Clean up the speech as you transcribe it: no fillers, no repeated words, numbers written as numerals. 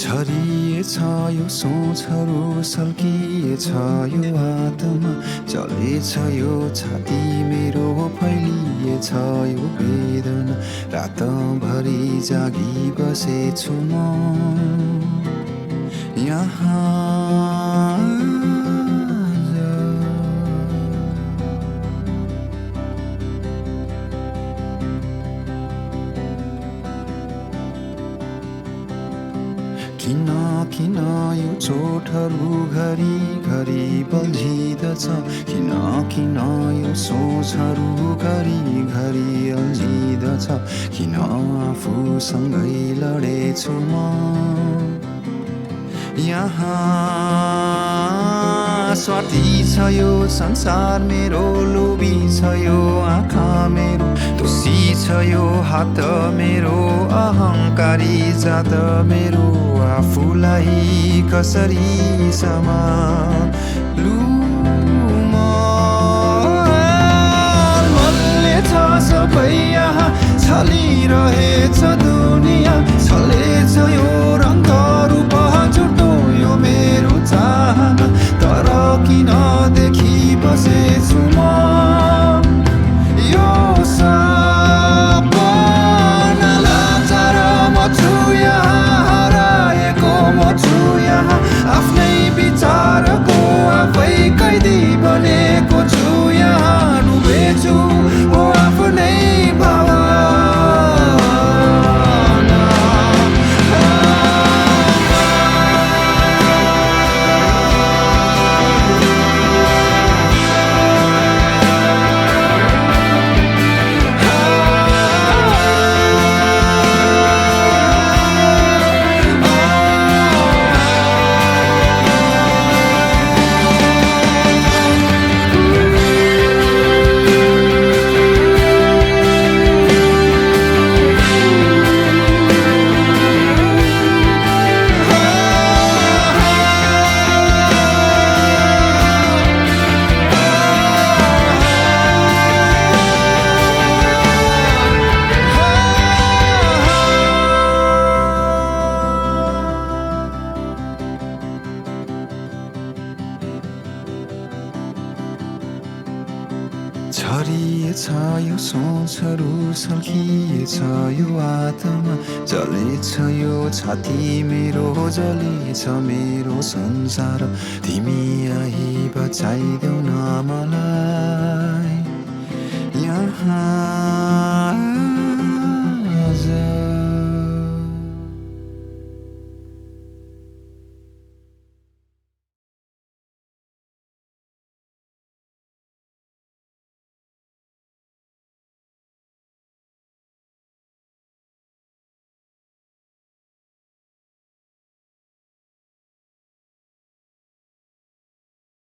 छरिएछ यो सोचहरू सल्किएछ यो आत्मा जलेछ यो छाती मेरो फैलिएछ यो वेदना रातभरि जागी बसेछु म यहाँ किन यो चोटहरू घरि घरि बल्झिदछ किन यो सोचहरू घरि घरि अल्झिदछ किन आफूसँगै लडेछु म यहाँ स्वार्थी छ यो संसार मेरो लोभी छ यो आँखा मेरो दोषी छ यो हात मेरो अहङ्कारी जात मेरो आफूलाई कसरी सम्हालु म मनले छ सबै यहाँ छलिरहेछ दुनियाँ छलेछ यो रङ्ग रूप झुटो यो मेरो चाहना तर किन देखि बसेछु म यो सपना लाचार म छु यहाँ हराएको म छु यहाँ आफ्नै विचारको आफै कैदी बनेको छु यहाँ डुबेछु म आफ्नै भावना छरिएछ यो सोचहरू सल्किएछ यो आत्मा जलेछ यो छाती मेरो जलेछ मेरो संसार तिमी आई बचाइदेऊ न मलाई यहाँ